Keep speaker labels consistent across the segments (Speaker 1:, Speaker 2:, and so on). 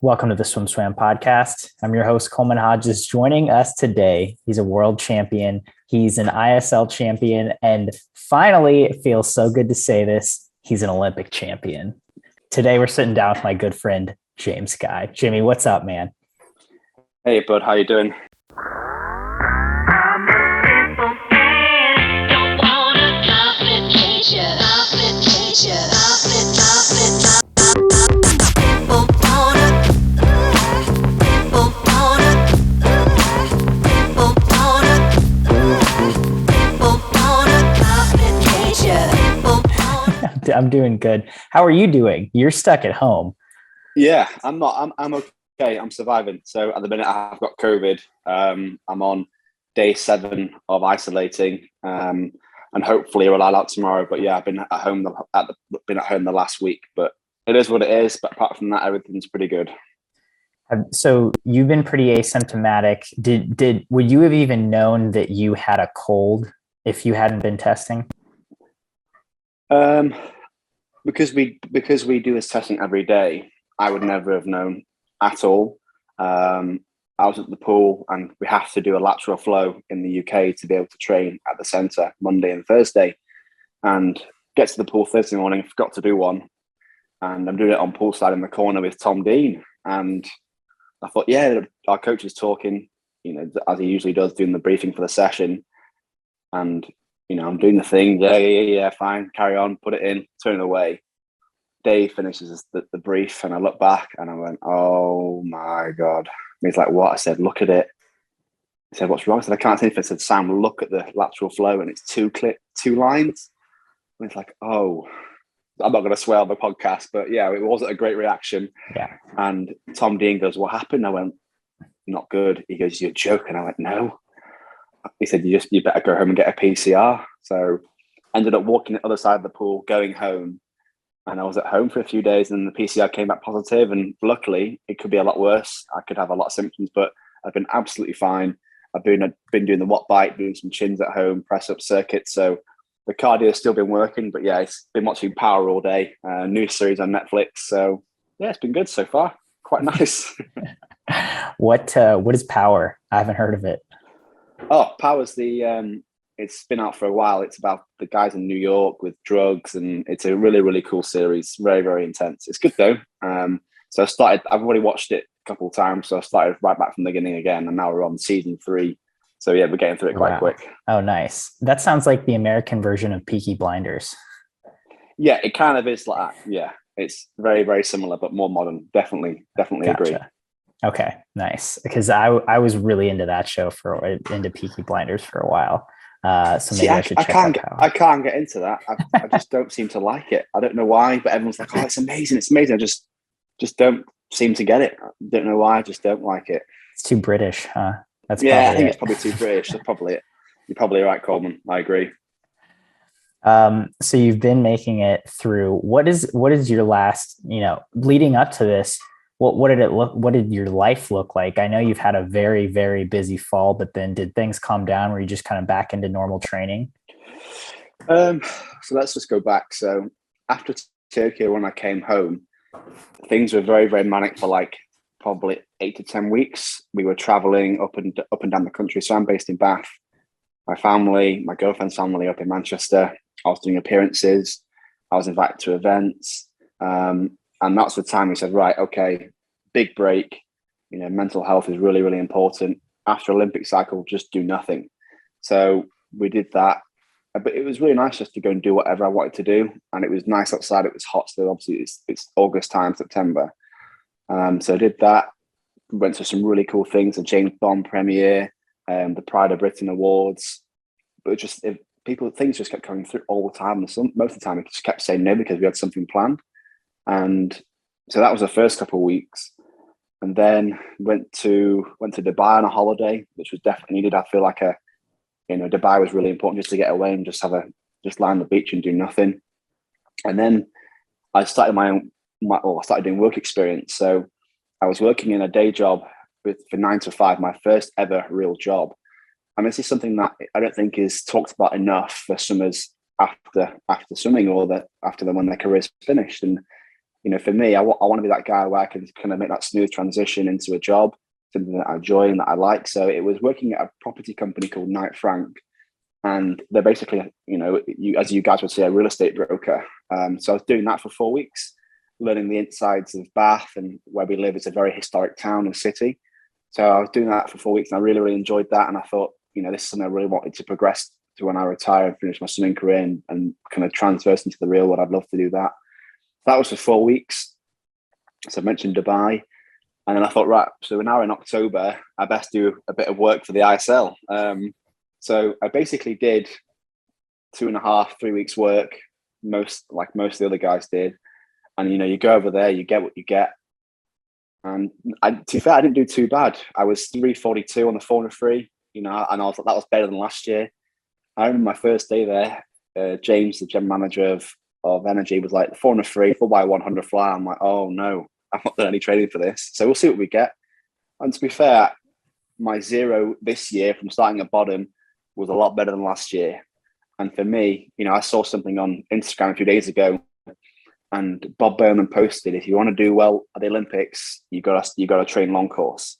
Speaker 1: Welcome to the Swim Swam podcast. I'm your host, Coleman Hodges. Joining us today, he's a world champion. He's an ISL champion. And finally, it feels so good to say this, he's an Olympic champion. Today, we're sitting down with my good friend, James Guy. Jimmy, what's up, man?
Speaker 2: Hey, bud. How you doing?
Speaker 1: I'm doing good. How are you doing? You're stuck at home.
Speaker 2: Yeah, I'm not. I'm okay. I'm surviving. So at the minute, I've got COVID. I'm on day 7 of isolating, and hopefully we'll out tomorrow. But yeah, I've been at home. Been at home the last week, but it is what it is. But apart from that, everything's pretty good.
Speaker 1: So you've been pretty asymptomatic. Would you have even known that you had a cold if you hadn't been testing?
Speaker 2: Because we do this testing every day, I would never have known at all. I was at the pool, and we have to do a lateral flow in the UK to be able to train at the centre Monday and Thursday. And get to the pool Thursday morning, forgot to do one, and I'm doing it on poolside in the corner with Tom Dean. And I thought, yeah, our coach is talking, as he usually does, doing the briefing for the session, and I'm doing the thing. Yeah, fine. Carry on, put it in, turn it away. Dave finishes the brief, and I look back and I went, oh my God. And he's like, what? I said, look at it. He said, what's wrong? I said, I can't see anything. I said, Sam, look at the lateral flow, and it's two lines. And it's like, oh, I'm not going to swear on the podcast, but yeah, it wasn't a great reaction.
Speaker 1: Yeah.
Speaker 2: And Tom Dean goes, what happened? I went, not good. He goes, you're joking. I went, no. He said, you better go home and get a PCR. So ended up walking the other side of the pool, going home. And I was at home for a few days, and the PCR came back positive. And luckily, it could be a lot worse. I could have a lot of symptoms, but I've been absolutely fine. I've been doing the watt bike, doing some chins at home, press up circuits. So the cardio has still been working, but yeah, it's been watching Power all day. New series on Netflix. So yeah, it's been good so far. Quite nice.
Speaker 1: What is Power? I haven't heard of it.
Speaker 2: Oh, Power's it's been out for a while. It's about the guys in New York with drugs, and it's a really, really cool series. Very, very intense. It's good though. So I've already watched it a couple of times, so I started right back from the beginning again, and now we're on season 3. So yeah, we're getting through it quite quick.
Speaker 1: Oh, nice. That sounds like the American version of Peaky Blinders.
Speaker 2: Yeah, it kind of is like that. Yeah, it's very, very similar, but more modern. Definitely
Speaker 1: Gotcha.
Speaker 2: Agree.
Speaker 1: Okay, nice. Because I was really into that show into Peaky Blinders for a while. So maybe I should check out Power.
Speaker 2: I can't get into that. I just don't seem to like it. I don't know why, but everyone's like, "Oh, it's amazing! It's amazing!" I just don't seem to get it. I don't know why. I just don't like it.
Speaker 1: It's too British, huh?
Speaker 2: I think it's probably too British. That's probably it. You're probably right, Coleman. I agree.
Speaker 1: So you've been making it through. What is your last? Leading up to this. What did it look? What did your life look like? I know you've had a very, very busy fall, but then did things calm down? Were you just kind of back into normal training?
Speaker 2: So let's just go back. So after Tokyo, when I came home, things were very, very manic for like probably 8 to 10 weeks. We were traveling up and down the country. So I'm based in Bath. My family, my girlfriend's family up in Manchester. I was doing appearances. I was invited to events. And that's the time we said, right, okay, big break. Mental health is really, really important. After Olympic cycle, just do nothing. So we did that. But it was really nice just to go and do whatever I wanted to do. And it was nice outside. It was hot still. Obviously, it's August time, September. So I did that. We went to some really cool things, the James Bond premiere, the Pride of Britain Awards. But things just kept coming through all the time. Most of the time, we just kept saying no because we had something planned. And so that was the first couple of weeks. And then went to Dubai on a holiday, which was definitely needed. I feel like Dubai was really important just to get away and just lie on the beach and do nothing. And then I started I started doing work experience. So I was working in a day job for 9 to 5, my first ever real job. And this is something that I don't think is talked about enough for swimmers after swimming or after when their career's finished. And For me, I want to be that guy where I can kind of make that smooth transition into a job, something that I enjoy and that I like. So it was working at a property company called Knight Frank, and they're basically, as you guys would say, a real estate broker. So I was doing that for 4 weeks, learning the insides of Bath, and where we live is a very historic town and city. So I was doing that for 4 weeks, and I really, really enjoyed that. And I thought, this is something I really wanted to progress to when I retire and finish my swimming career and kind of transverse into the real world. I'd love to do that. That was for 4 weeks. So I mentioned Dubai. And then I thought, right, so we're now in October, I best do a bit of work for the ISL. So I basically did 2.5, 3 weeks work, most of the other guys did. And, you go over there, you get what you get. And to be fair, I didn't do too bad. I was 342 on the 400 free, and I thought that was better than last year. I remember my first day there, James, the general manager of Energy, was like, the 400 free, 4x100 fly. I'm like, oh no, I'm not doing any training for this. So we'll see what we get. And to be fair, my zero this year from starting at bottom was a lot better than last year. And for me, I saw something on Instagram a few days ago, and Bob Bowman posted, if you want to do well at the Olympics, you got to train long course.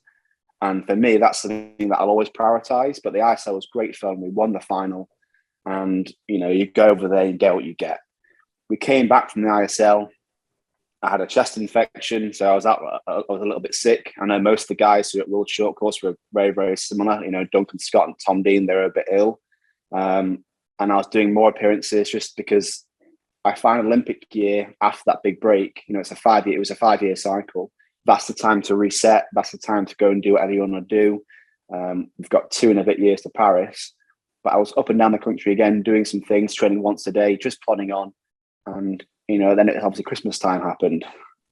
Speaker 2: And for me, that's something that I'll always prioritize. But the ISL was great fun. We won the final, and you go over there and get what you get. We came back from the ISL. I had a chest infection, so I was a little bit sick. I know most of the guys who are at World Short Course were very, very similar. Duncan Scott and Tom Dean, they were a bit ill. And I was doing more appearances just because I find Olympic year after that big break, it was a 5-year cycle. That's the time to reset. That's the time to go and do whatever you want to do. We've got 2 and a bit years to Paris, but I was up and down the country again, doing some things, training once a day, just plodding on. And, then obviously Christmas time happened,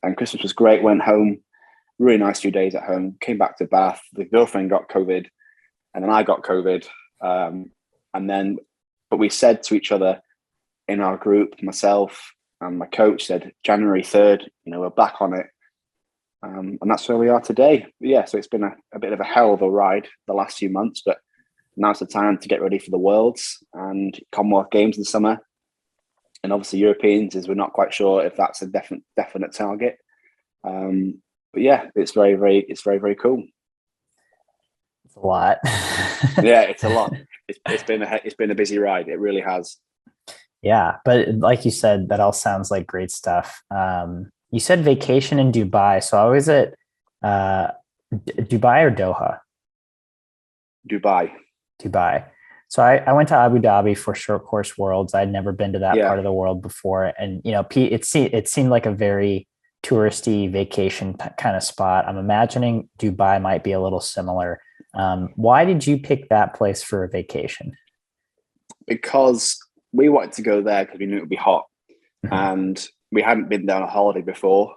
Speaker 2: and Christmas was great. Went home, really nice few days at home, came back to Bath. The girlfriend got COVID, and then I got COVID. But we said to each other in our group, myself and my coach said, January 3rd, we're back on it. And that's where we are today. But yeah, so it's been a bit of a hell of a ride the last few months, but now's the time to get ready for the Worlds and Commonwealth Games in the summer. And obviously Europeans, we're not quite sure if that's a definite target. But yeah, it's very, very cool.
Speaker 1: It's a lot.
Speaker 2: Yeah, it's a lot. It's been a busy ride. It really has. Yeah,
Speaker 1: but like you said, that all sounds like great stuff. You said vacation in Dubai. So I was at Dubai or Doha? Dubai. So I went to Abu Dhabi for Short Course Worlds. I'd never been to that part of the world before. And, it seemed like a very touristy vacation kind of spot. I'm imagining Dubai might be a little similar. Why did you pick that place for a vacation?
Speaker 2: Because we wanted to go there because we knew it would be hot. Mm-hmm. And we hadn't been there on a holiday before.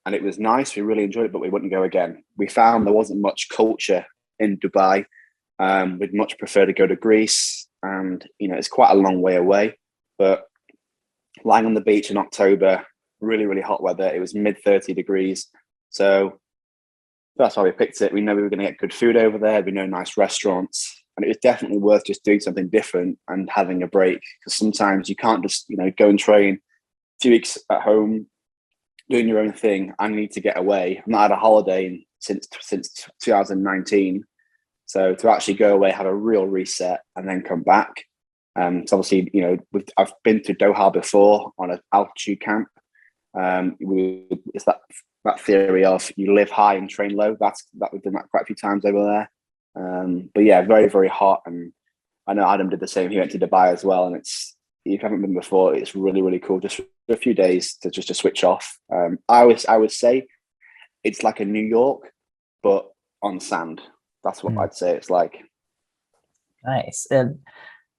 Speaker 2: And it was nice. We really enjoyed it, but we wouldn't go again. We found there wasn't much culture in Dubai. We'd much prefer to go to Greece, and it's quite a long way away. But lying on the beach in October, really, really hot weather. It was mid 30 degrees. So that's why we picked it. We know we were going to get good food over there. We know nice restaurants, and it was definitely worth just doing something different and having a break. Because sometimes you can't just go and train 2 weeks at home doing your own thing. I need to get away. I've not had a holiday since 2019. So to actually go away, have a real reset, and then come back. So obviously, I've been to Doha before on an altitude camp. It's that theory of you live high and train low. We've done that quite a few times over there. But yeah, very, very hot. And I know Adam did the same. He went to Dubai as well. And if you haven't been before, it's really, really cool. Just for a few days to switch off. I would say it's like a New York, but on sand. That's what I'd say it's like.
Speaker 1: Nice. And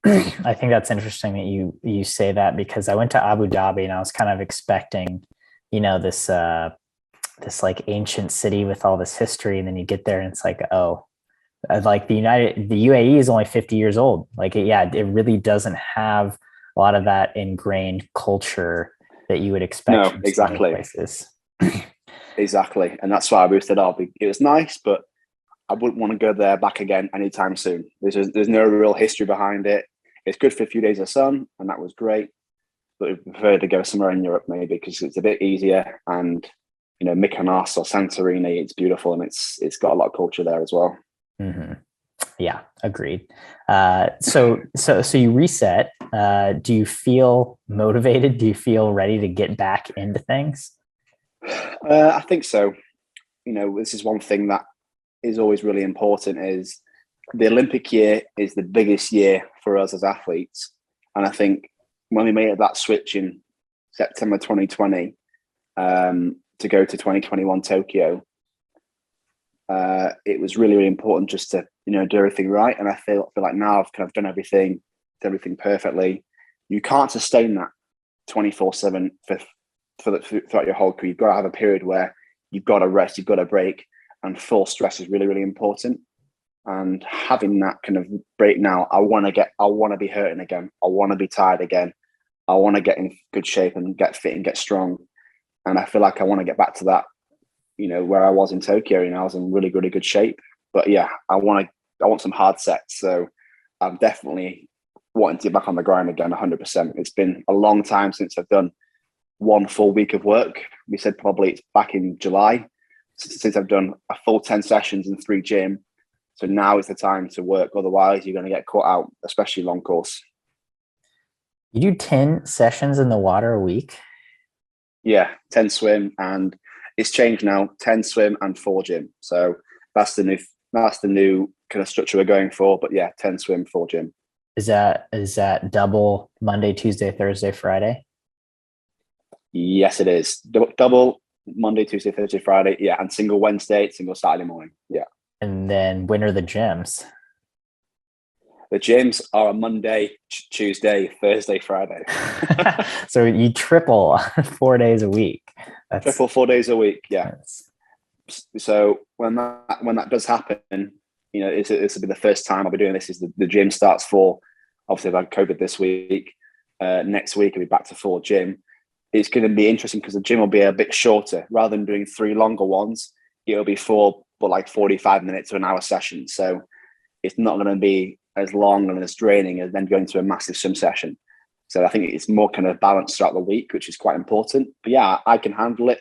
Speaker 1: I think that's interesting that you say that, because I went to Abu Dhabi and I was kind of expecting, this like ancient city with all this history. And then you get there and it's like, oh, like the UAE is only 50 years old. Like, it really doesn't have a lot of that ingrained culture that you would expect.
Speaker 2: No, exactly. Places. Exactly. And that's why we said, it was nice, but I wouldn't want to go there back again anytime soon. There's no real history behind it. It's good for a few days of sun, and that was great. but we prefer to go somewhere in Europe maybe because it's a bit easier. And Mykonos or Santorini, it's beautiful and it's got a lot of culture there as well.
Speaker 1: Mm-hmm. Yeah, agreed. So you reset. Do you feel motivated? Do you feel ready to get back into things?
Speaker 2: I think so. This is one thing that is always really important is the Olympic year is the biggest year for us as athletes. And I think when we made that switch in September 2020 to go to 2021 Tokyo, it was really, really important just to, do everything right. And I feel like now I've kind of done everything perfectly. You can't sustain that 24/7 throughout your whole career. You've got to have a period where you've got to rest, you've got to break, and full stress is really, really important. And having that kind of break now, I want to be hurting again. I want to be tired again. I want to get in good shape and get fit and get strong. And I feel like I want to get back to that, where I was in Tokyo. I was in really, really good shape. But yeah, I want some hard sets. So I'm definitely wanting to get back on the grind again, 100%. It's been a long time since I've done one full week of work. We said probably it's back in July since I've done a full 10 sessions in 3 gym. So now is the time to work. Otherwise, you're going to get caught out, especially long course.
Speaker 1: You do 10 sessions in the water a week?
Speaker 2: Yeah, 10 swim, and it's changed now. 10 swim and 4 gym. So that's the new kind of structure we're going for. But yeah, 10 swim, 4 gym.
Speaker 1: Is that double Monday, Tuesday, Thursday, Friday?
Speaker 2: Yes, it is. Double Monday, Tuesday, Thursday, Friday. Yeah, and single Wednesday, single Saturday morning. Yeah.
Speaker 1: And then when are the gyms?
Speaker 2: The gyms are a Monday, Tuesday, Thursday, Friday.
Speaker 1: So you triple 4 days a week.
Speaker 2: Triple 4 days a week. Yeah. So when that does happen, this will be the first time I'll be doing this. Is the gym starts for, obviously I've had COVID this week. Next week I'll be back to 4 gym. It's going to be interesting because the gym will be a bit shorter. Rather than doing 3 longer ones, it'll be 4, but like 45 minutes to an hour session. So it's not going to be as long and as draining as then going to a massive swim session. So I think it's more kind of balanced throughout the week, which is quite important. But yeah, I can handle it.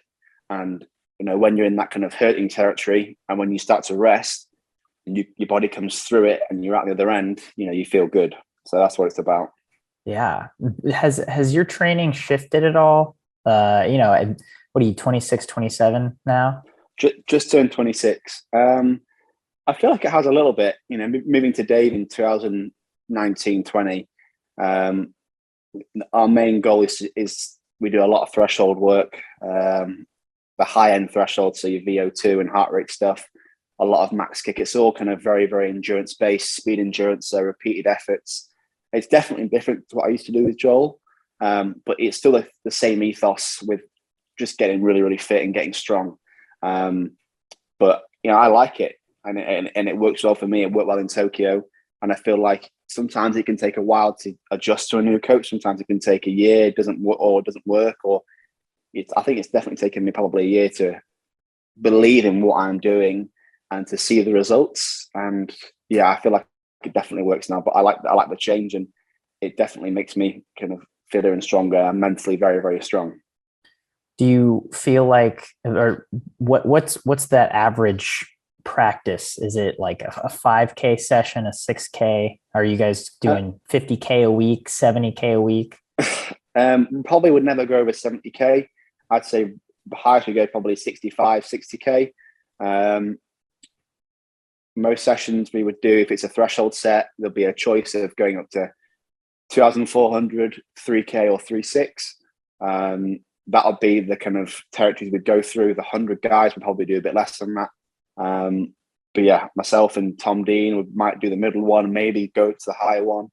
Speaker 2: And, when you're in that kind of hurting territory and when you start to rest and your body comes through it and you're at the other end, you feel good. So that's what it's about. Yeah.
Speaker 1: Has your training shifted at all? What are you, 26, 27 now?
Speaker 2: Just turned 26. I feel like it has a little bit, moving to Dave in 2019, 20. Our main goal is we do a lot of threshold work, the high end threshold. So your VO2 and heart rate stuff, a lot of max kick. It's all kind of very, very endurance based, speed endurance, so repeated efforts. It's definitely different to what I used to do with Joel. But it's still the same ethos with just getting really, really fit and getting strong. But I like it, and it works well for me. It worked well in Tokyo, and I feel like sometimes it can take a while to adjust to a new coach. Sometimes it can take a year, it doesn't work, or I think it's definitely taken me probably a year to believe in what I'm doing and to see the results. And yeah, I feel like it definitely works now. But I like the change, and it definitely makes me kind of fitter and stronger and mentally very, very strong.
Speaker 1: Do you feel like, or what's that average practice? Is it like a 5K session, a 6K? Are you guys doing 50K a week, 70K a week?
Speaker 2: Probably would never go over 70K. I'd say the highest we go probably 65, 60K. Most sessions we would do, if it's a threshold set, there'll be a choice of going up to 2,400, 3K or 3.6. That'll be the kind of territories we'd go through. The 100 guys would probably do a bit less than that. But yeah, myself and Tom Dean might do the middle one, maybe go to the higher one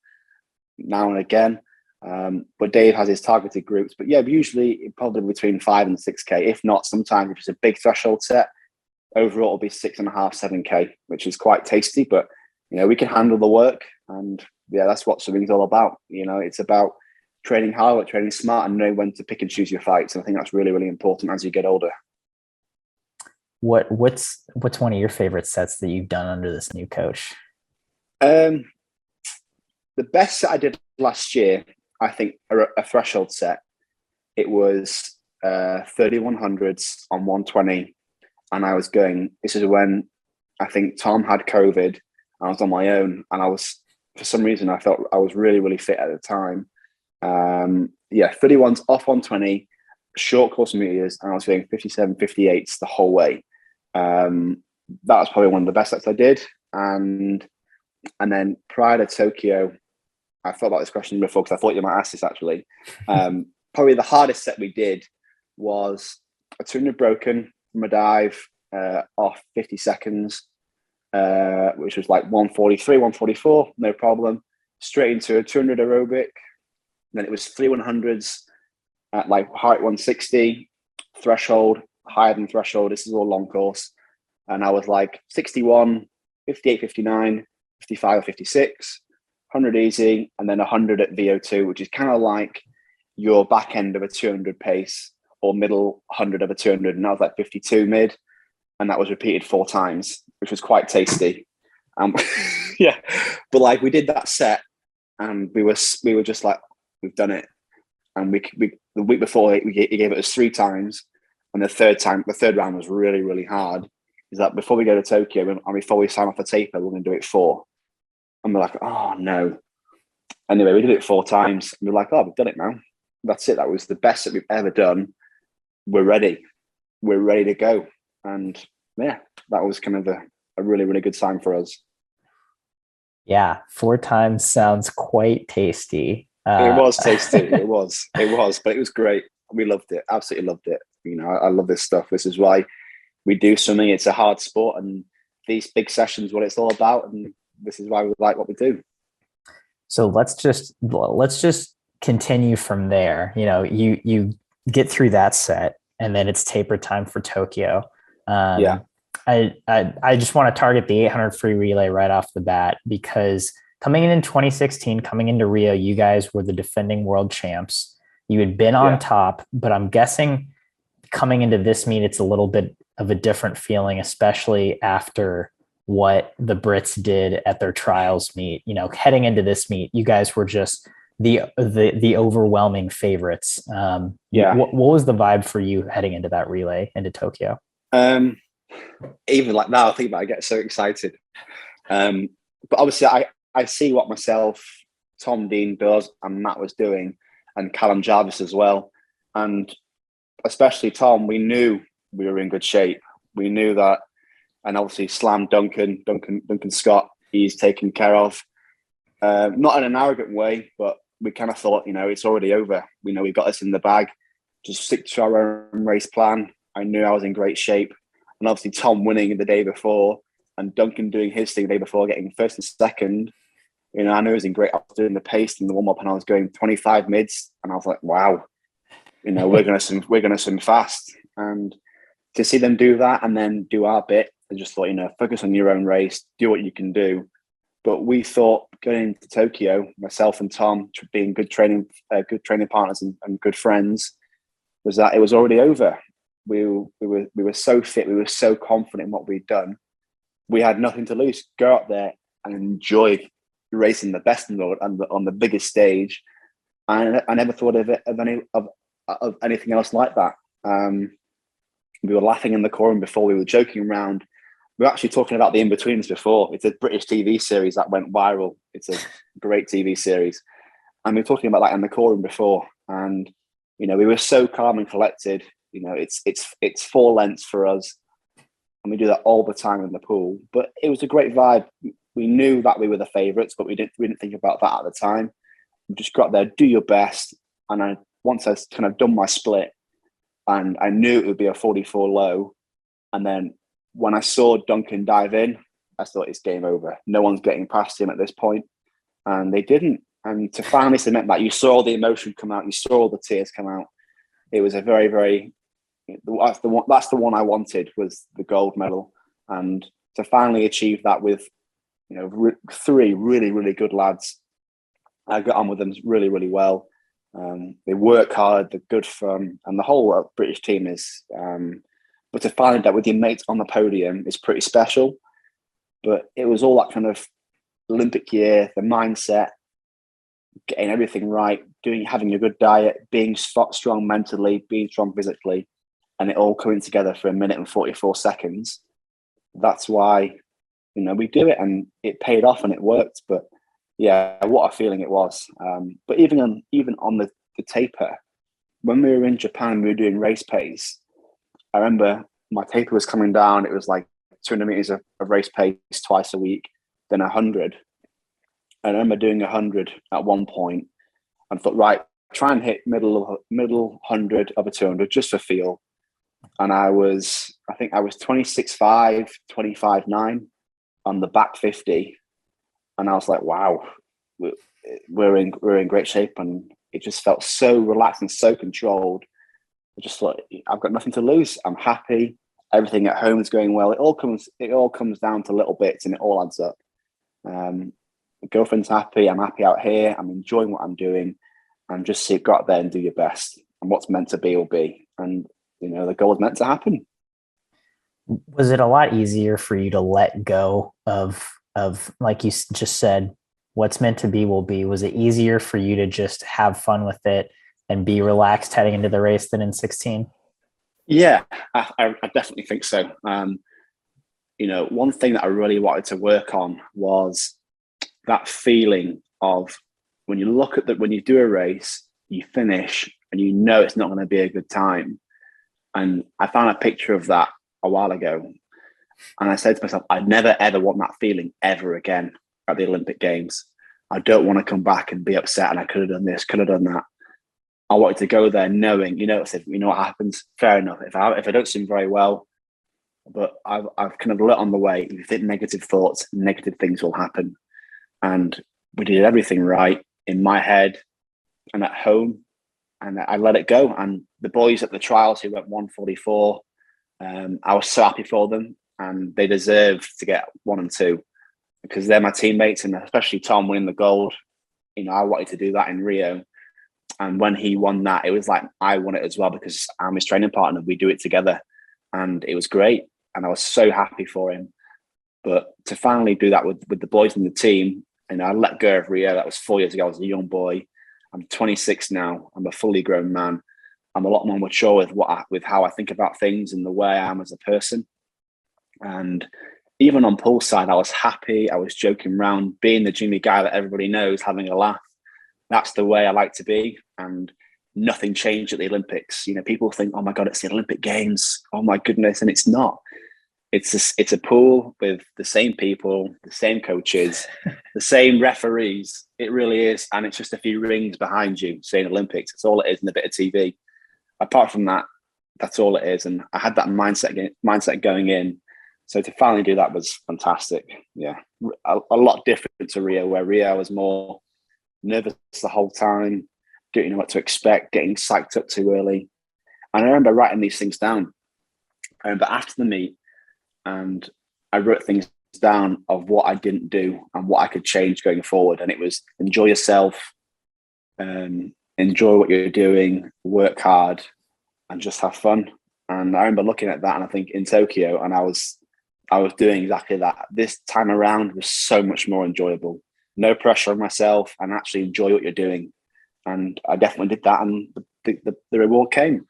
Speaker 2: now and again. But Dave has his targeted groups. But yeah, usually probably between 5 and 6K. If not, sometimes if it's a big threshold set, overall it'll be 6.5, 7K, which is quite tasty. But we can handle the work, and yeah, that's what swimming's all about. It's about training hard, training smart, and know when to pick and choose your fights. And I think that's really, really important as you get older.
Speaker 1: What's one of your favorite sets that you've done under this new coach?
Speaker 2: The best set I did last year, I think, a threshold set. It was 3100s on 120. And I was going, this is when I think Tom had COVID. I was on my own. And I was, for some reason, I felt I was really, really fit at the time. 31s off 120, short course meters. And I was going 57, 58s the whole way. That was probably one of the best sets I did. And then prior to Tokyo, I thought about this question before because I thought you might ask this actually. Probably the hardest set we did was a 200 broken from a dive off 50 seconds, which was like 143, 144, no problem. Straight into a 200 aerobic. Then it was 3 100s at like height 160, threshold, higher than threshold. This is all long course. And I was like 61, 58, 59, 55, 56, 100 easy, and then 100 at VO2, which is kind of like your back end of a 200 pace or middle 100 of a 200. And I was like 52 mid. And that was repeated 4 times, which was quite tasty. Yeah. But like we did that set and we were just like, we've done it. And we the week before he gave it us 3 times. And the third round was really, really hard. Is that before we go to Tokyo and before we sign off the taper, we're going to do it 4. And we're like, oh no. Anyway, we did it 4 times. And we're like, oh, we've done it now. That's it. That was the best that we've ever done. We're ready. We're ready to go. And yeah, that was kind of a really, really good sign for us.
Speaker 1: Yeah, 4 times sounds quite tasty.
Speaker 2: It was tasty. It was, but it was great. We loved it. Absolutely loved it. You know, I love this stuff. This is why we do swimming. It's a hard sport, and these big sessions, what it's all about, and this is why we like what we do.
Speaker 1: So let's just continue from there. You know, you get through that set, and then it's taper time for Tokyo. I just want to target the 800 free relay right off the bat because coming in 2016, coming into Rio, you guys were the defending world champs. You had been on top, but I'm guessing coming into this meet, it's a little bit of a different feeling, especially after what the Brits did at their trials meet. You know, heading into this meet, you guys were just the overwhelming favorites. What was the vibe for you heading into that relay into Tokyo?
Speaker 2: Even like now, I think about it, I get so excited. But obviously, I see what myself, Tom, Dean, Buzz, and Matt was doing, and Callum Jarvis as well. And especially Tom, we knew we were in good shape. We knew that, and obviously Slam Duncan Scott, he's taken care of. Not in an arrogant way, but we kind of thought, you know, it's already over. We know we got this in the bag. Just stick to our own race plan. I knew I was in great shape. And obviously Tom winning the day before and Duncan doing his thing the day before, getting first and second. You know, I knew I was in great. I was doing the pace and the warm up, and I was going 25 mids, and I was like, wow, you know, we're gonna swim fast. And to see them do that and then do our bit, I just thought, you know, focus on your own race, do what you can do. But we thought going into Tokyo, myself and Tom being good training partners and good friends, was that it was already over. We were so fit, we were so confident in what we'd done. We had nothing to lose. Go out there and enjoy racing the best in the world and on the biggest stage. And I never thought of anything else like that. We were laughing in the corner before. We were joking around. We were actually talking about the In-Betweens before. It's a British TV series that went viral. It's a great TV series. And we were talking about that in the corner before. And, you know, we were so calm and collected. You know, it's 4 lengths for us. And we do that all the time in the pool. But it was a great vibe. We knew that we were the favourites, but we didn't think about that at the time. We just got there, do your best. And once I kind of done my split, and I knew it would be a 44 low. And then when I saw Duncan dive in, I thought it's game over. No one's getting past him at this point. And they didn't. And to finally submit that, you saw all the emotion come out, you saw all the tears come out. It was a very, very, that's the one I wanted, was the gold medal. And to finally achieve that with, you know, 3 really, really good lads. I got on with them really, really well. They work hard, they're good fun, and the whole British team is. But to find that with your mates on the podium is pretty special. But it was all that kind of Olympic year, the mindset, getting everything right, having a good diet, being strong mentally, being strong physically, and it all coming together for 1 minute and 44 seconds. That's why, we do it, and it paid off and it worked. But yeah, what a feeling it was. But even on the taper, when we were in Japan, we were doing race pace. I remember my taper was coming down. It was like 200 meters of race pace twice a week, then 100. I remember doing 100 at one point and thought, right, try and hit middle 100 of a 200 just for feel. And I think I was 26.5, 25.9 on the back 50. And I was like, wow, we're in great shape. And it just felt so relaxed and so controlled. I just thought, I've got nothing to lose. I'm happy. Everything at home is going well. It all comes down to little bits, and it all adds up. My girlfriend's happy. I'm happy out here. I'm enjoying what I'm doing. And just go out there and do your best. And what's meant to be will be. And the goal is meant to happen.
Speaker 1: Was it a lot easier for you to let go of like you just said, what's meant to be will be? Was it easier for you to just have fun with it and be relaxed heading into the race than in 16?
Speaker 2: Yeah, I definitely think so. One thing that I really wanted to work on was that feeling of when you do a race, you finish and it's not going to be a good time. And I found a picture of that a while ago. And I said to myself, I'd never, ever want that feeling ever again at the Olympic Games. I don't want to come back and be upset and I could have done this, could have done that. I wanted to go there knowing, what happens, fair enough. If I don't swim very well, but I've kind of learnt on the way, if you think negative thoughts, negative things will happen. And we did everything right in my head and at home. And I let it go. And the boys at the trials who went 144, I was so happy for them, and they deserve to get 1 and 2 because they're my teammates, and especially Tom winning the gold. I wanted to do that in Rio. And when he won that, it was like I won it as well because I'm his training partner. We do it together, and it was great. And I was so happy for him. But to finally do that with the boys in the team, and I let go of Rio. That was 4 years ago. I was a young boy. I'm 26 now. I'm a fully grown man. I'm a lot more mature with how I think about things and the way I am as a person. And even on poolside, I was happy. I was joking around, being the Jimmy guy that everybody knows, having a laugh. That's the way I like to be. And nothing changed at the Olympics. People think, oh my God, it's the Olympic Games. Oh my goodness. And it's not. It's a pool with the same people, the same coaches, the same referees. It really is. And it's just a few rings behind you saying Olympics. That's all it is, and a bit of TV. Apart from that, that's all it is. And I had that mindset going in. So to finally do that was fantastic. Yeah. A lot different to Rio, where Rio I was more nervous the whole time, didn't know what to expect, getting psyched up too early. And I remember writing these things down. I remember after the meet, and I wrote things down of what I didn't do and what I could change going forward. And it was enjoy yourself, enjoy what you're doing, work hard, and just have fun. And I remember looking at that, and I think in Tokyo, and I was doing exactly that. This time around was so much more enjoyable. No pressure on myself, and actually enjoy what you're doing. And I definitely did that, and the reward came.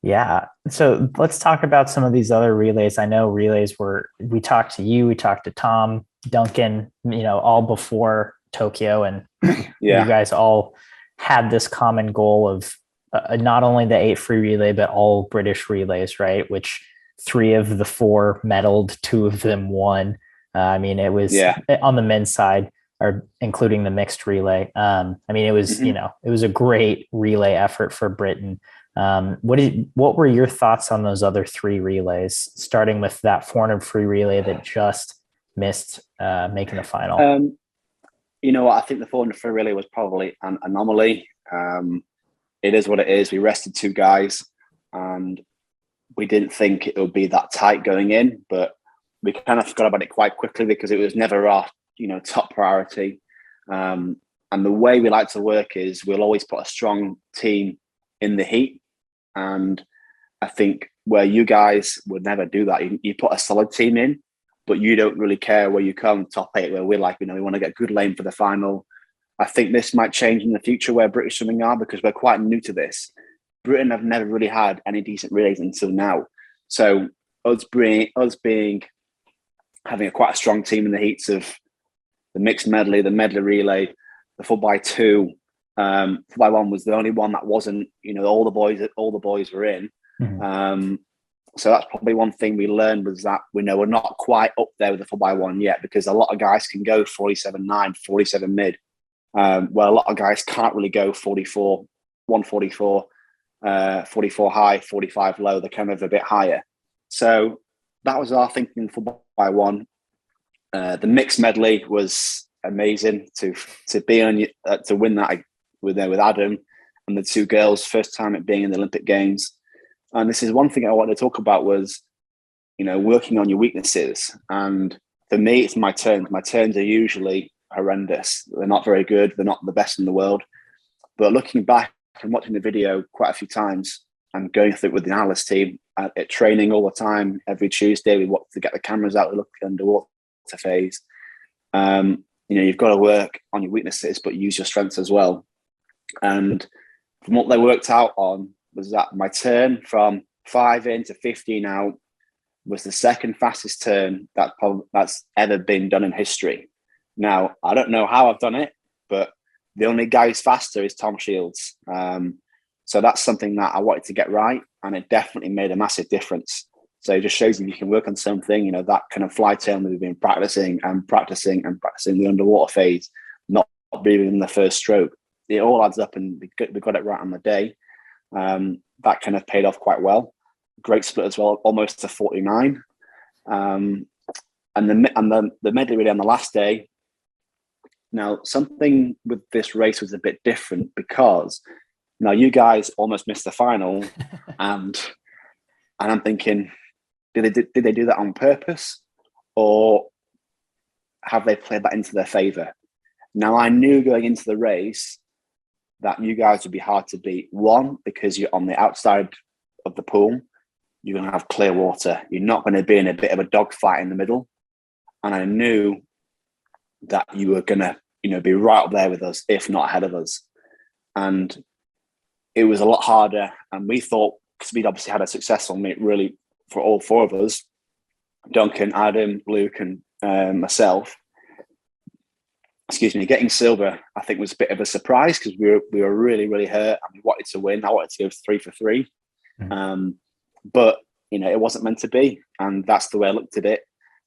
Speaker 1: Yeah. So let's talk about some of these other relays. I know we talked to you, we talked to Tom, Duncan, all before Tokyo, and
Speaker 2: Yeah.
Speaker 1: You guys all had this common goal of not only the 8 free relay, but all British relays, right? Which 3 of the 4 medaled, 2 of them won. It was on the men's side, or including the mixed relay. It was, it was a great relay effort for Britain. What were your thoughts on those other 3 relays, starting with that 400 free relay that just missed making the final?
Speaker 2: I think the 400 free relay was probably an anomaly. It is what it is. We rested 2 guys, and we didn't think it would be that tight going in, but we kind of forgot about it quite quickly because it was never our, top priority. And the way we like to work is we'll always put a strong team in the heat. And I think where you guys would never do that, you put a solid team in, but you don't really care where you come, top 8, where we're like, we want to get good lane for the final. I think this might change in the future where British swimming are, because we're quite new to this. Britain have never really had any decent relays until now. So having quite a strong team in the heats of the mixed medley, the medley relay, the 4x2. 4x1 was the only one that wasn't, all the boys were in.
Speaker 1: Mm-hmm.
Speaker 2: So that's probably one thing we learned, was that we're not quite up there with the 4x1 yet, because a lot of guys can go 47.9, 47 mid. Well, a lot of guys can't really go 44, 144, 44 high, 45 low. They're kind of a bit higher. So that was our thinking for 4x1. The mixed medley was amazing to be on, to win that with Adam and the two girls, first time it being in the Olympic Games. And this is one thing I wanted to talk about, was, working on your weaknesses. And for me, it's my turns. My turns are usually horrendous. They're not very good. They're not the best in the world. But looking back and watching the video quite a few times and going through it with the analyst team at training all the time, every Tuesday, we want to get the cameras out, we look underwater phase. You've got to work on your weaknesses, but use your strengths as well. And from what they worked out on, was that my turn from 5 in to 15 out was the second fastest turn that's ever been done in history. Now, I don't know how I've done it, but the only guy who's faster is Tom Shields. So that's something that I wanted to get right, and it definitely made a massive difference. So it just shows you can work on something, that kind of fly turn that we've been practicing the underwater phase, not breathing in the first stroke. It all adds up, and we got it right on the day. That kind of paid off quite well. Great split as well, almost to 49. And the medley relay on the last day. Now, something with this race was a bit different, because now you guys almost missed the final, and I'm thinking, did they do that on purpose, or have they played that into their favour? Now, I knew going into the race that you guys would be hard to beat. One, because you're on the outside of the pool, you're going to have clear water. You're not going to be in a bit of a dogfight in the middle. And I knew that you were going to, be right up there with us, if not ahead of us. And it was a lot harder. And we thought, because we'd obviously had a successful meet really for all four of us, Duncan, Adam, Luke, and myself, getting silver, I think, was a bit of a surprise, because we were really, really hurt and we wanted to win. I wanted to go 3 for 3. But, it wasn't meant to be. And that's the way I looked at it.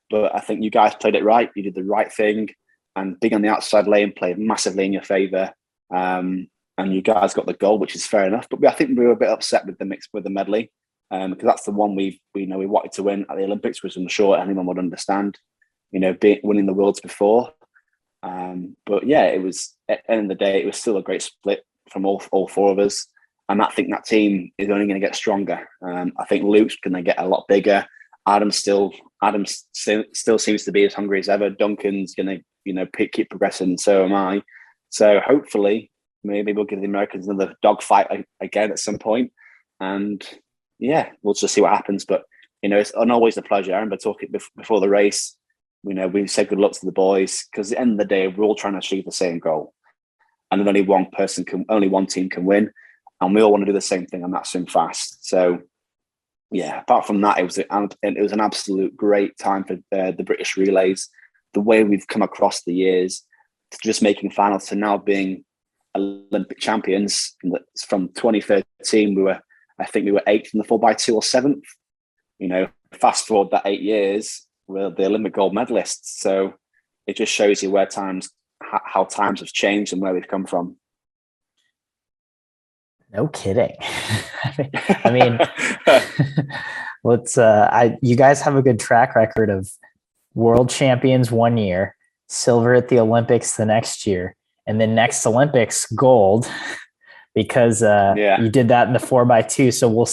Speaker 2: But I think you guys played it right. You did the right thing. And being on the outside lane played massively in your favour. And you guys got the goal, which is fair enough. But I think we were a bit upset with the medley, because that's the one we wanted to win at the Olympics, which I'm sure anyone would understand, winning the Worlds before. But yeah, it was, at the end of the day, it was still a great split from all four of us. And I think that team is only going to get stronger. I think Luke's going to get a lot bigger. Adam still seems to be as hungry as ever. Duncan's going to, keep progressing, and so am I. So hopefully, maybe we'll give the Americans another dogfight again at some point. And yeah, we'll just see what happens. But, it's always a pleasure. I remember talking before the race, we said good luck to the boys, because at the end of the day, we're all trying to achieve the same goal. And only one team can win. And we all want to do the same thing, and that's swim fast. So yeah, apart from that, it was an absolute great time for the British relays. The way we've come across the years, to just making finals to now being Olympic champions. From 2013, we were 8th in the 4x2 or 7th. Fast forward that 8 years, we're the Olympic gold medalists. So it just shows you how times have changed and where we've come from.
Speaker 1: No kidding. I mean, you guys have a good track record of world champions one year, silver at the Olympics the next year, and then next Olympics, gold, because you did that in the 4x2. So we'll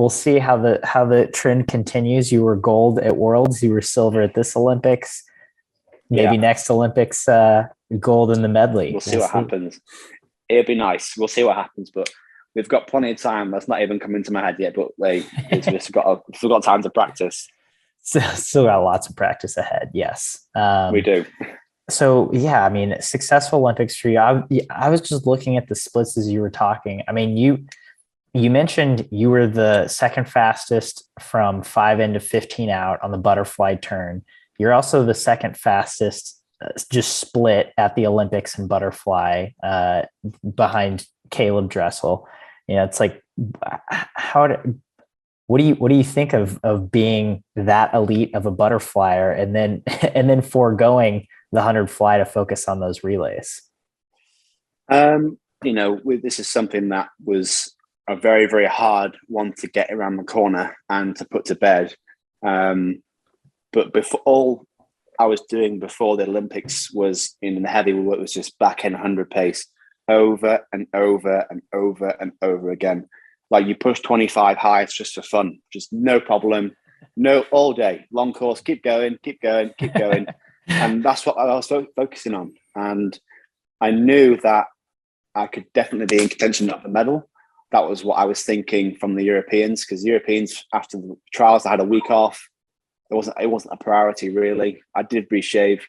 Speaker 1: see how the trend continues. You were gold at Worlds, you were silver at this Olympics, maybe next Olympics, gold in the medley.
Speaker 2: We'll see what happens. It'd be nice. We'll see what happens, but we've got plenty of time. That's not even come into my head yet, but we've still got time to practice.
Speaker 1: Still got lots of practice ahead. Yes.
Speaker 2: We do.
Speaker 1: So yeah, I mean, successful Olympics for you. I was just looking at the splits as you were talking. I mean, you mentioned you were the second fastest from 5 in to 15 out on the butterfly turn. You're also the second fastest just split at the Olympics in butterfly behind Caleb Dressel. You know, it's like how do, what do you think of being that elite of a butterflyer and then and then foregoing the 100 fly to focus on those relays?
Speaker 2: This is something that was a very, very hard one to get around the corner and to put to bed. But before all I was doing before the Olympics was in the heavy work was just back end 100 pace over and over and over and over again. Like you push 25 high, it's just for fun, just no problem. No, all day, long course, keep going, keep going, keep going. And that's what I was focusing on. And I knew that I could definitely be in contention of the medal. That was what I was thinking from the Europeans, because Europeans, after the trials, I had a week off. It wasn't a priority really. I did reshave,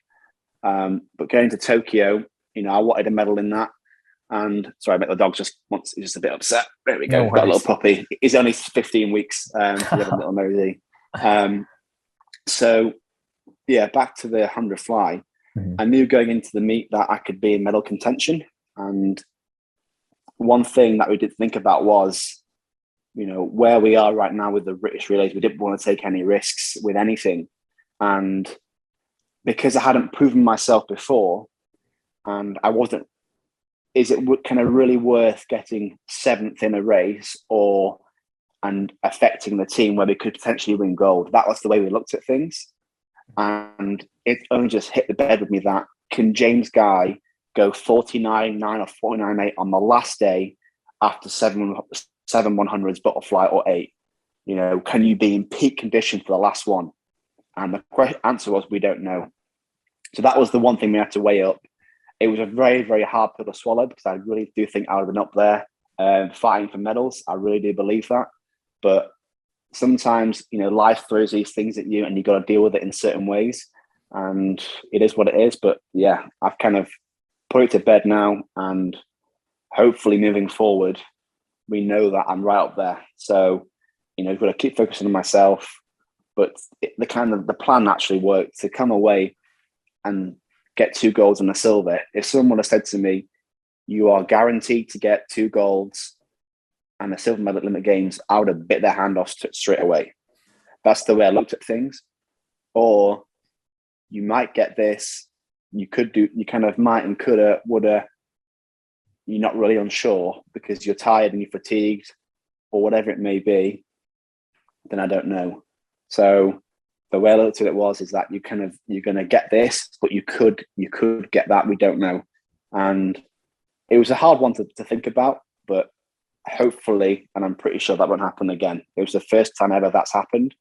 Speaker 2: but going to Tokyo, I wanted a medal in that. And sorry, I bet the dog just he's just a bit upset. There we go.
Speaker 1: No
Speaker 2: Got a little
Speaker 1: worries.
Speaker 2: puppy. He's only 15 weeks. So we have a little nosy. So yeah, back to the 100 fly.
Speaker 1: Mhm.
Speaker 2: I knew going into the meet that I could be in medal contention. And one thing that we did think about was, where we are right now with the British relays, we didn't want to take any risks with anything. And because I hadn't proven myself before, and I wasn't, is it kind of really worth getting seventh in a race and affecting the team where we could potentially win gold? That was the way we looked at things. And it only just hit the bed with me that can James Guy go 49.9 or 49.8 on the last day after seven 100s butterfly or 8? Can you be in peak condition for the last one? And the answer was, we don't know. So that was the one thing we had to weigh up. It was a very, very hard pill to swallow because I really do think I would have been up there fighting for medals. I really do believe that. But sometimes, life throws these things at you and you got to deal with it in certain ways. And it is what it is. But yeah, I've kind of put it to bed now. And hopefully moving forward, we know that I'm right up there. So, I've got to keep focusing on myself. But the plan actually worked to come away and get 2 golds and a silver. If someone had said to me, you are guaranteed to get 2 golds and a silver medal at Olympic Games, I would have bit their hand off straight away. That's the way I looked at things. Or you might get this, you kind of might and coulda, woulda, you're not really unsure because you're tired and you're fatigued or whatever it may be, then I don't know. So the way I looked at it is that you're going to get this, but you could get that. We don't know. And it was a hard one to think about, but hopefully, and I'm pretty sure that won't happen again. It was the first time ever that's happened,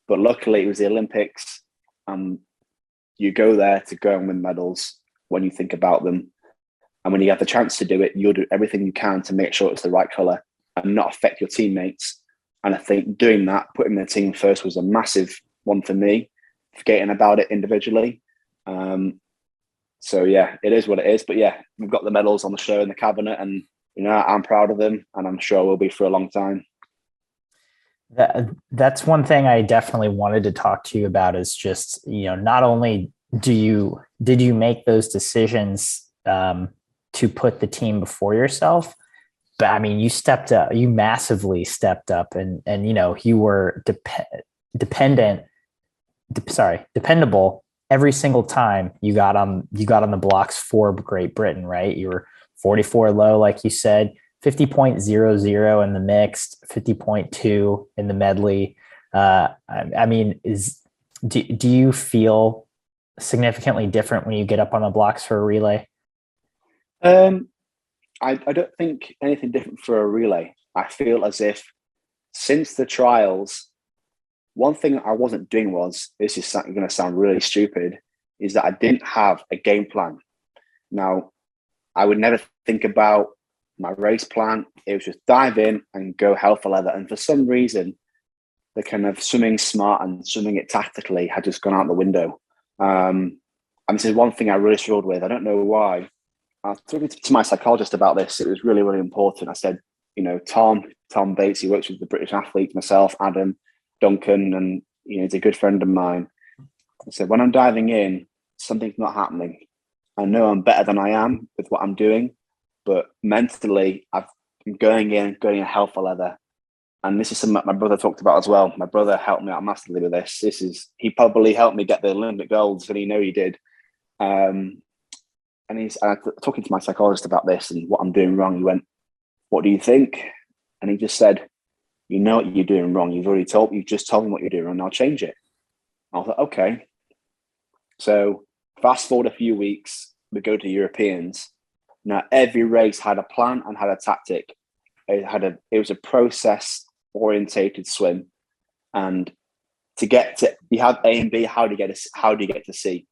Speaker 2: but luckily it was the Olympics. You go there to go and win medals when you think about them. And when you have the chance to do it, you'll do everything you can to make sure it's the right colour and not affect your teammates. And I think doing that, putting the team first, was a massive one for me, forgetting about it individually. So yeah, it is what it is. But yeah, we've got the medals on the show in the cabinet, and I'm proud of them, and I'm sure we'll be for a long time.
Speaker 1: That's one thing I definitely wanted to talk to you about is just, not only did you make those decisions to put the team before yourself, but I mean, you massively stepped up and you were dependable every single time you got on the blocks for Great Britain, right? You were 44 low, like you said, 50.00 in the mixed, 50.2 in the medley. I mean, do you feel significantly different when you get up on the blocks for a relay?
Speaker 2: I don't think anything different for a relay. I feel as if since the trials, one thing I wasn't doing this is going to sound really stupid, is that I didn't have a game plan. Now, I would never think about my race plan. It was just dive in and go hell for leather. And for some reason, the kind of swimming smart and swimming it tactically had just gone out the window. and this is one thing I really struggled with. I don't know why. I was talking to my psychologist about this. It was really, really important. I said, Tom Bates, he works with the British athletes, myself, Adam, Duncan, and he's a good friend of mine. I said, when I'm diving in, something's not happening. I know I'm better than I am with what I'm doing, but mentally, I'm going in hell for leather. And this is something that my brother talked about as well. My brother helped me out massively with this. He probably helped me get the Olympic golds, and he did. And he's talking to my psychologist about this and what I'm doing wrong. He went, "What do you think?" And he just said, "You know what you're doing wrong. You've just told me what you're doing wrong. I'll change it." I was like, okay. So fast forward a few weeks, we go to the Europeans. Now every race had a plan and had a tactic. It was a process orientated swim, and you have A and B. How do you get to C?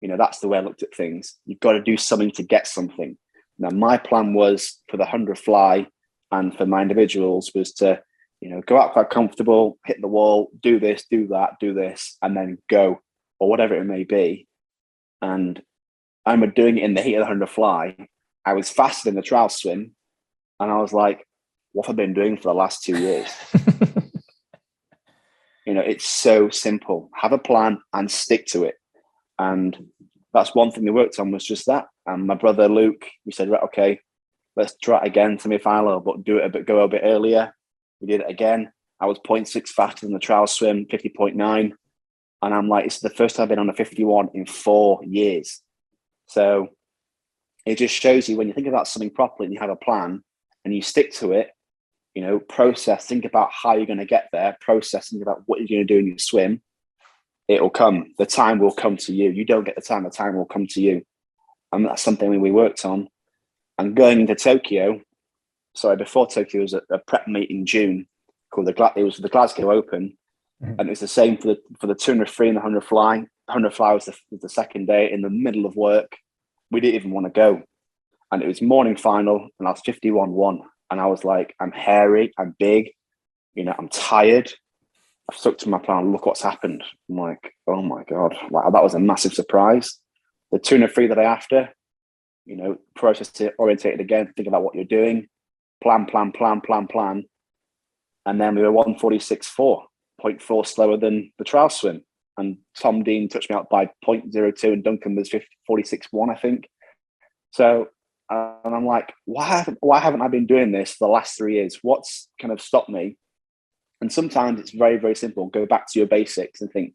Speaker 2: That's the way I looked at things. You've got to do something to get something. Now my plan was for the 100 fly, and for my individuals was to go out quite comfortable, hit the wall, do this, do that, do this, and then go, or whatever it may be. And I remember doing it in the heat of the 100 fly. I was faster than the trial swim, and I was like, what have I been doing for the last 2 years? It's so simple. Have a plan and stick to it. And that's one thing we worked on, was just that. And my brother Luke, we said, right, okay, let's try it again, semi-final, but go a bit earlier. We did it again. I was 0.6 faster than the trial swim, 50.9. And I'm like, it's the first time I've been on a 51 in 4 years. So it just shows you, when you think about something properly and you have a plan and you stick to it, process, think about how you're going to get there, think about what you're going to do in your swim. It'll come. The time will come to you. You don't get the time will come to you. And that's something we worked on. And going into Tokyo, before Tokyo was a prep meet in June called it was the Glasgow Open. Mm-hmm. And it was the same for the 200 free and the 100 fly. 100 fly was the second day, in the middle of work. We didn't even want to go. And it was morning final, and I was 51-1. And I was like, I'm hairy, I'm big, I'm tired. I've stuck to my plan. Look what's happened. I'm like, oh my God, wow, that was a massive surprise. The 200 free that I after, process it, orientate it again, think about what you're doing, plan. And then we were 146.4, 0.4 slower than the trial swim. And Tom Dean touched me out by 0.02, and Duncan was 46.1, I think. So, and I'm like, why haven't I been doing this for the last 3 years? What's kind of stopped me? And sometimes it's very, very simple. Go back to your basics and think,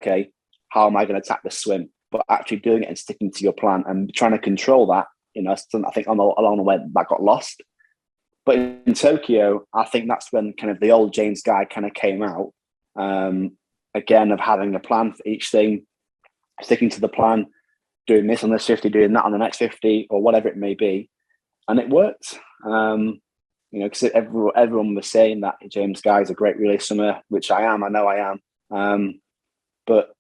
Speaker 2: okay, how am I going to attack the swim? But actually doing it and sticking to your plan and trying to control that, I think along the way that got lost. But in Tokyo, I think that's when kind of the old James guy kind of came out, again, of having a plan for each thing, sticking to the plan, doing this on this 50, doing that on the next 50, or whatever it may be. And it worked. Because everyone was saying that James Guy is a great relay swimmer, which I am. I know I am. But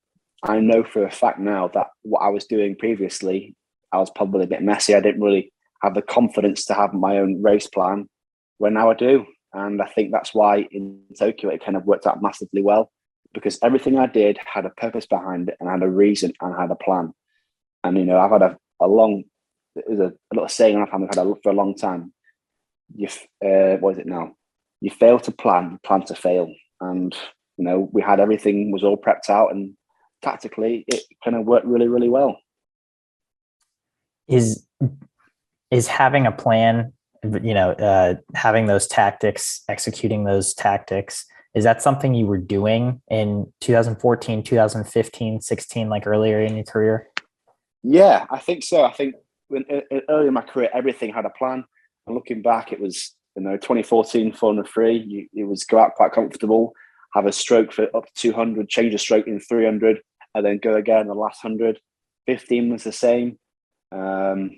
Speaker 2: I know for a fact now that what I was doing previously, I was probably a bit messy. I didn't really have the confidence to have my own race plan, where now I do. And I think that's why in Tokyo it kind of worked out massively well, because everything I did had a purpose behind it and had a reason and had a plan. And, I've had a little saying I've had for a long time. What is it now? You fail to plan to fail. And, we had everything was all prepped out, and tactically it kind of worked really, really well.
Speaker 1: Is having a plan, having those tactics, executing those tactics, is that something you were doing in 2014, 2015, 16, like earlier in your career?
Speaker 2: Yeah, I think so. I think early in my career, everything had a plan. And looking back, it was 2014 400 free. It was go out quite comfortable, have a stroke for up to 200, change a stroke in 300, and then go again the last 100. 15 was the same, and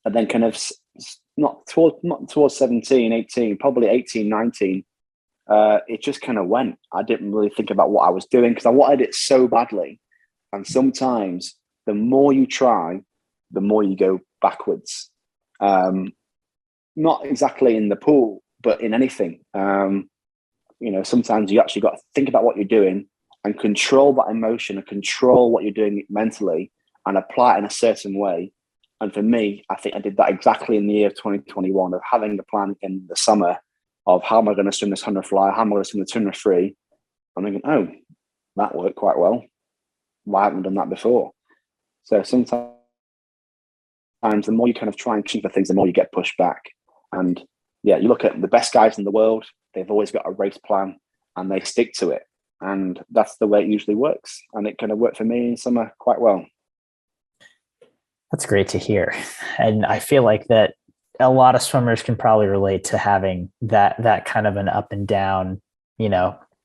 Speaker 2: then kind of not towards 17, 18, probably 18, 19. It just kind of went. I didn't really think about what I was doing because I wanted it so badly. And sometimes the more you try, the more you go backwards. Not exactly in the pool, but in anything. Sometimes you actually got to think about what you're doing and control that emotion and control what you're doing mentally and apply it in a certain way. And for me, I think I did that exactly in the year of 2021 of having a plan in the summer of how am I going to swim this 100 fly, how am I going to swim the 200 free. I'm thinking, oh, that worked quite well. Why haven't I done that before? So sometimes the more you kind of try and achieve for things, the more you get pushed back. And yeah, you look at the best guys in the world, they've always got a race plan and they stick to it. And that's the way it usually works. And it kind of worked for me in summer quite well.
Speaker 1: That's great to hear. And I feel like that a lot of swimmers can probably relate to having that kind of an up and down,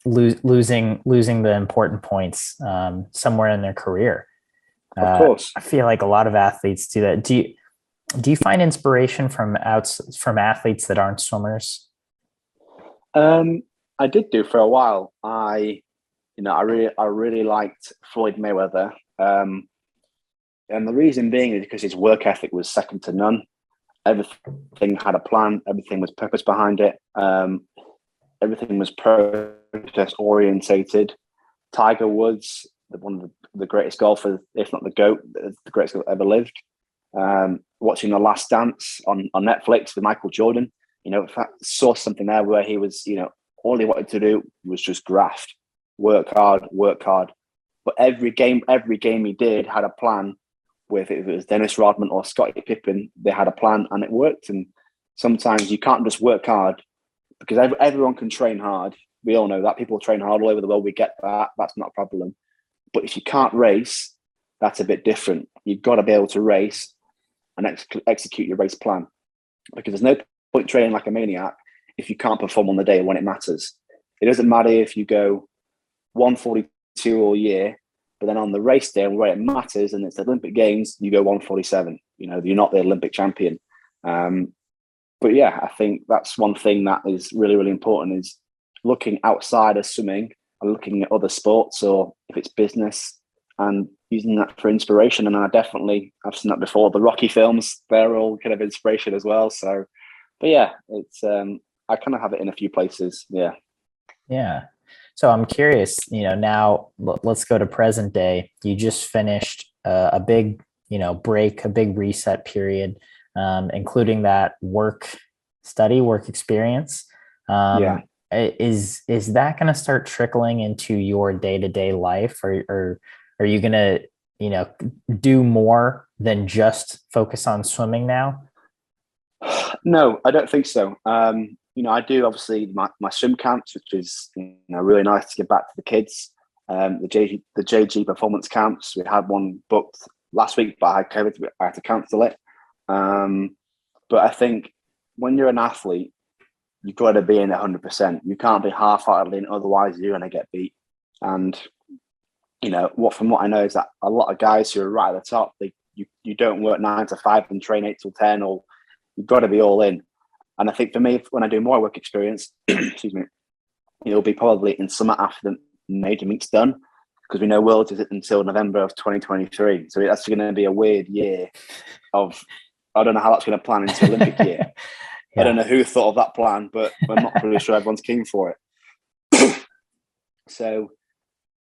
Speaker 1: losing the important points somewhere in their career.
Speaker 2: Of course.
Speaker 1: I feel like a lot of athletes do that. Do you find inspiration from athletes that aren't swimmers?
Speaker 2: I did do for a while. I really liked Floyd Mayweather. And the reason being is because his work ethic was second to none. Everything had a plan. Everything was purpose behind it. Everything was process orientated. Tiger Woods, one of the greatest golfers, if not the GOAT, the greatest golfer ever lived. Watching The Last Dance on Netflix with Michael Jordan, saw something there where he was, all he wanted to do was just graft, work hard. But every game he did had a plan. With if it was Dennis Rodman or Scottie Pippen, they had a plan and it worked. And sometimes you can't just work hard because everyone can train hard. We all know that. People train hard all over the world. We get that. That's not a problem. But if you can't race, that's a bit different. You've got to be able to race and execute your race plan, because there's no point training like a maniac if you can't perform on the day when it matters. It doesn't matter if you go 142 all year, but then on the race day where it matters and it's the Olympic Games, you go 147. You're not the Olympic champion. But yeah, I think that's one thing that is really, really important, is looking outside of swimming and looking at other sports, or if it's business, and using that for inspiration. And I've seen that before. The Rocky films, they're all kind of inspiration as well. So, but yeah, it's I kind of have it in a few places. Yeah.
Speaker 1: Yeah. So I'm curious, now let's go to present day. You just finished a big, break, a big reset period, including that work experience.
Speaker 2: Yeah.
Speaker 1: Is that going to start trickling into your day-to-day life, or are you going to, do more than just focus on swimming now?
Speaker 2: No, I don't think so. I do obviously my swim camps, which is really nice to give back to the kids. The JG performance camps, we had one booked last week, but I had COVID, I had to cancel it. But I think when you're an athlete, you've got to be in 100%. You can't be half-heartedly in, otherwise you're going to get beat. And from what I know is that a lot of guys who are right at the top, you don't work 9 to 5 and train 8 till 10, or you've got to be all in. And I think for me, when I do more work experience, excuse me, it'll be probably in summer after the major meet's done, because we know Worlds is until November of 2023. So that's going to be a weird year of, I don't know how that's going to plan into Olympic year. Yeah. I don't know who thought of that plan, but I'm not really sure everyone's keen for it. So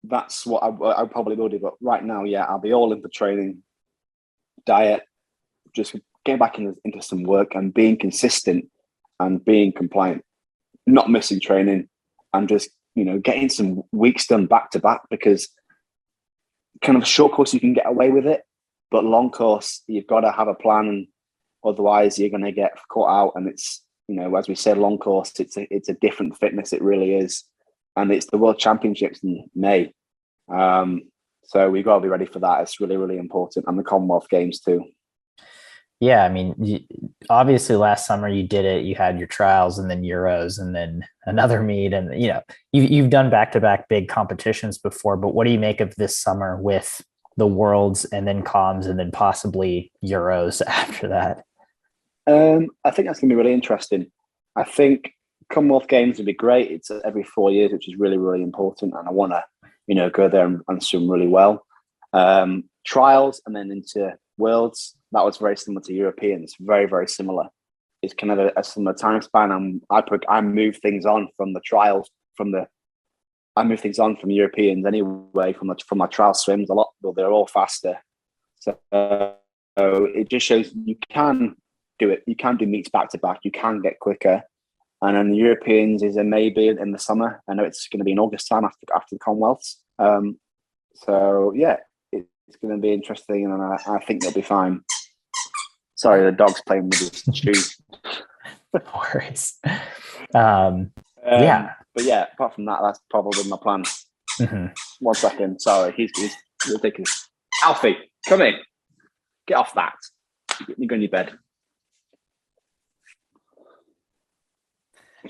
Speaker 2: that's what I probably will do. But right now, yeah, I'll be all in for training, diet, just getting back into some work and being consistent and being compliant, not missing training, and just, getting some weeks done back to back, because kind of short course, you can get away with it, but long course, you've got to have a plan, and otherwise you're going to get caught out. And it's, as we said, long course, it's a different fitness. It really is. And it's the World Championships in May. So we've got to be ready for that. It's really, really important. And the Commonwealth Games too.
Speaker 1: Yeah, I mean, obviously last summer you did it. You had your trials and then Euros and then another meet, and you've done back-to-back big competitions before. But what do you make of this summer with the Worlds and then Comms and then possibly Euros after that?
Speaker 2: I think that's going to be really interesting. I think Commonwealth Games would be great. It's every 4 years, which is really, really important, and I want to go there and swim really well. Trials and then into Worlds, that was very similar to Europeans, very, very similar. It's kind of a similar time span. And I move things on from the trials, I move things on from Europeans anyway, from my trial swims a lot, but they're all faster. So it just shows you can do it. You can do meets back to back. You can get quicker. And then the Europeans is maybe in the summer. I know it's going to be in August time after the Commonwealths. So yeah, it's going to be interesting, and I think they'll be fine. Sorry, the dog's playing with his shoes.
Speaker 1: No worries. Yeah.
Speaker 2: But yeah, apart from that, that's probably my plan.
Speaker 1: Mm-hmm.
Speaker 2: 1 second. Sorry, he's ridiculous. Alfie, come in. Get off that. You go in your bed.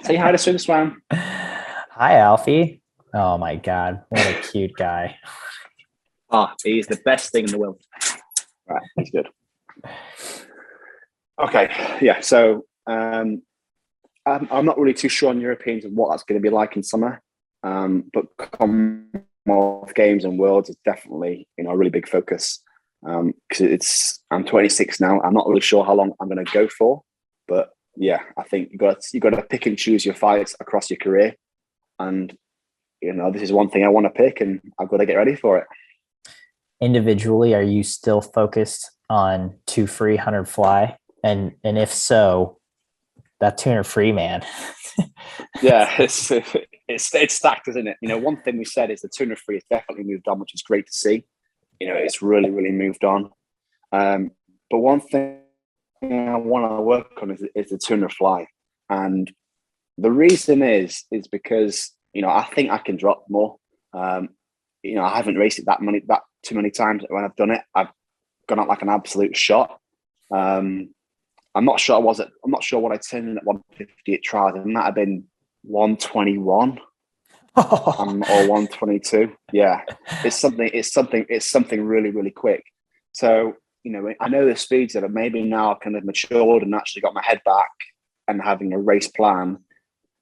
Speaker 2: Say hi to Swim Swam.
Speaker 1: Hi, Alfie. Oh my God, what a cute guy.
Speaker 2: Oh, he's the best thing in the world. Right, he's good. Okay, yeah. So I'm not really too sure on Europeans and what that's going to be like in summer. But Commonwealth Games and Worlds is definitely a really big focus. Because I'm 26 now. I'm not really sure how long I'm going to go for, but yeah, I think you got to pick and choose your fights across your career, and this is one thing I want to pick, and I've got to get ready for it.
Speaker 1: Individually, are you still focused on 2 free 100 fly? And if so, that 200 free, man.
Speaker 2: Yeah, it's stacked, isn't it? One thing we said is the 200 free has definitely moved on, which is great to see. It's really, really moved on. But one thing I want to work on is the 200 fly, and the reason is because I think I can drop more. I haven't raced it that too many times. When I've done it, I've gone out like an absolute shot. I'm not sure what I turned in at 150 at trials. It might have been 121 or 122. Yeah, it's something really, really quick. So I know the speeds that are maybe now kind of matured and actually got my head back and having a race plan.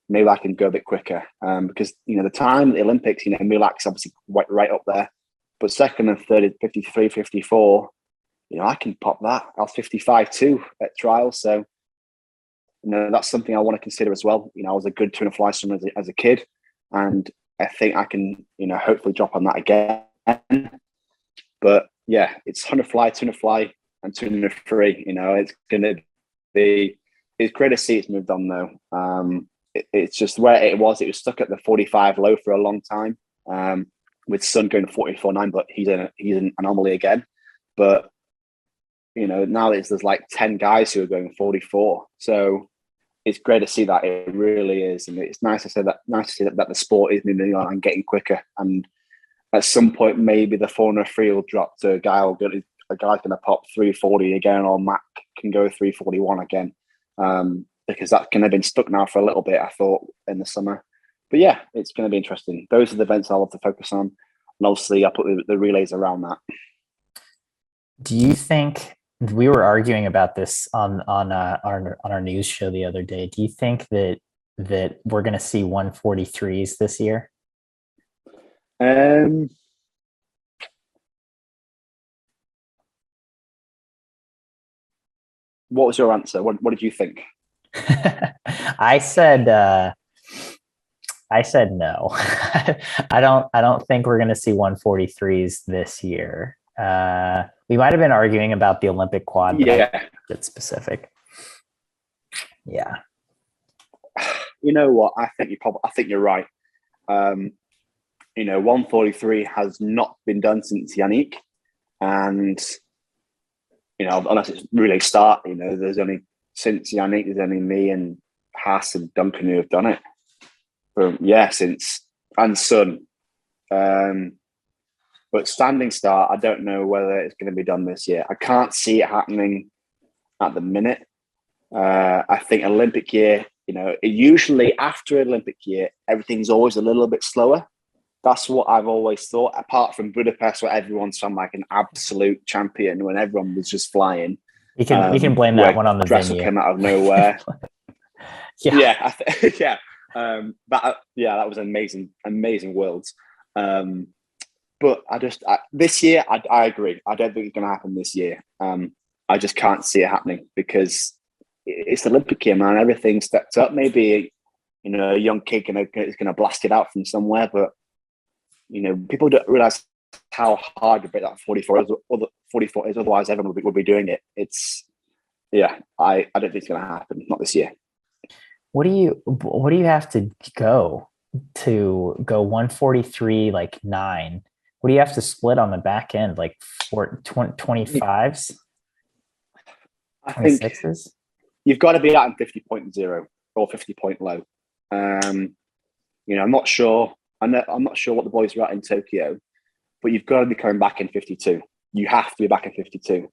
Speaker 2: Maybe I can go a bit quicker because the time at the Olympics, Milak's obviously right up there, but second and third is 53, 54. I can pop that. I was 55 too at trials, so that's something I want to consider as well. I was a good 200 fly swimmer as a kid, and I think I can hopefully drop on that again. But yeah, it's 100 fly, 200 fly, and 200 free. It's going to be. It's great to see it's moved on though. It's just where it was stuck at the 45 low for a long time. With Sun going to 44.9, but he's an anomaly again. But now there's like 10 guys who are going 44. So it's great to see that. It really is, and it's nice to see that the sport is moving on and getting quicker. And at some point, maybe the 400 free will drop to a guy's going to pop 340 again, or Mac can go 341 again. Because that's kind of been stuck now for a little bit, I thought, in the summer. But yeah, it's going to be interesting. Those are the events I'll have to focus on. And obviously, I put the relays around that.
Speaker 1: Do you think, we were arguing about this on our news show the other day, do you think that we're going to see 143s this year?
Speaker 2: What was your answer? What did you think?
Speaker 1: I said no. I don't think we're going to see 143s this year. We might have been arguing about the Olympic quad, but
Speaker 2: yeah,
Speaker 1: get specific. Yeah.
Speaker 2: You know what? I think you're right. 143 has not been done since Yannick, and unless it's really start, there's only since Yannick, there's only me and Haas and Duncan who have done it. Since and Sun. But standing start, I don't know whether it's going to be done this year. I can't see it happening at the minute. I think Olympic year, usually after Olympic year, everything's always a little bit slower. That's what I've always thought, apart from Budapest, where everyone's from like an absolute champion, when everyone was just flying.
Speaker 1: You can blame that one on the venue.
Speaker 2: Came out of nowhere.
Speaker 1: Yeah.
Speaker 2: That was amazing worlds. But this year, I agree. I don't think it's going to happen this year. I just can't see it happening because it's the Olympic year, man. Everything stepped up. Maybe a young kid is going to blast it out from somewhere, but people don't realize how hard to break that 44 is. 44 is. Otherwise, everyone would be doing it. I don't think it's going to happen. Not this year.
Speaker 1: What do you have to go 143 like 9? What do you have to split on the back end, like 25s?
Speaker 2: I think
Speaker 1: 26s?
Speaker 2: You've got to be out in 50.0 or 50 point low. I'm not sure. I'm not sure what the boys are at in Tokyo, but you've got to be coming back in 52. You have to be back in 52.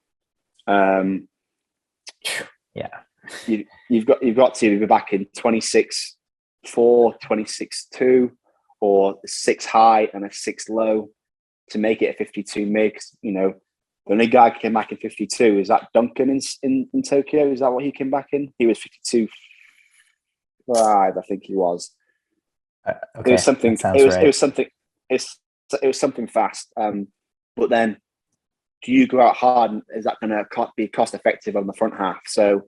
Speaker 1: Yeah.
Speaker 2: You've got to be back in 26.4, 26.2, or 6 high and a 6 low to make it a 52 mix. The only guy who came back in 52 is that Duncan in Tokyo. Is that what he came back in? He was 52.5, I think he was.
Speaker 1: Okay,
Speaker 2: it was something.
Speaker 1: Right.
Speaker 2: It was something fast. But then, do you go out hard? And is that going to be cost effective on the front half? So,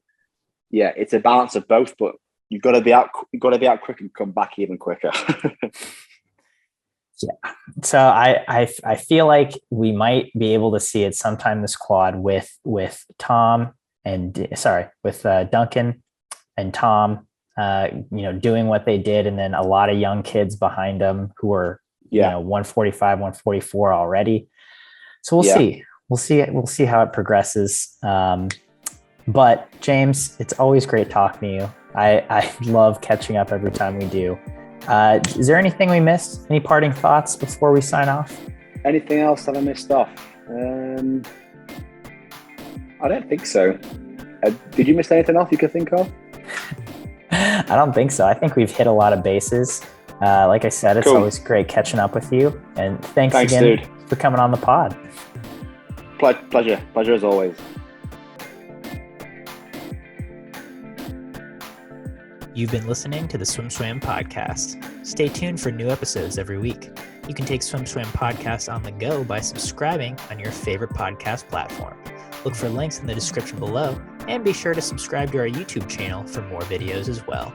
Speaker 2: yeah, it's a balance of both. But you've got to be out. You've got to be out quick and come back even quicker.
Speaker 1: Yeah. So I feel like we might be able to see it sometime this quad with Duncan and Tom, doing what they did, and then a lot of young kids behind them who are 145, 144 already. So we'll see. We'll see how it progresses. But James, it's always great talking to you. I love catching up every time we do. Is there anything we missed? Any parting thoughts before we sign off?
Speaker 2: Anything else that I missed off? I don't think so. Did you miss anything else you could think of?
Speaker 1: I don't think so. I think we've hit a lot of bases. Like I said, it's always great catching up with you. And thanks again, dude, for coming on the pod.
Speaker 2: Pleasure as always.
Speaker 3: You've been listening to the Swim Swam Podcast. Stay tuned for new episodes every week. You can take Swim Swam Podcast on the go by subscribing on your favorite podcast platform. Look for links in the description below, and be sure to subscribe to our YouTube channel for more videos as well.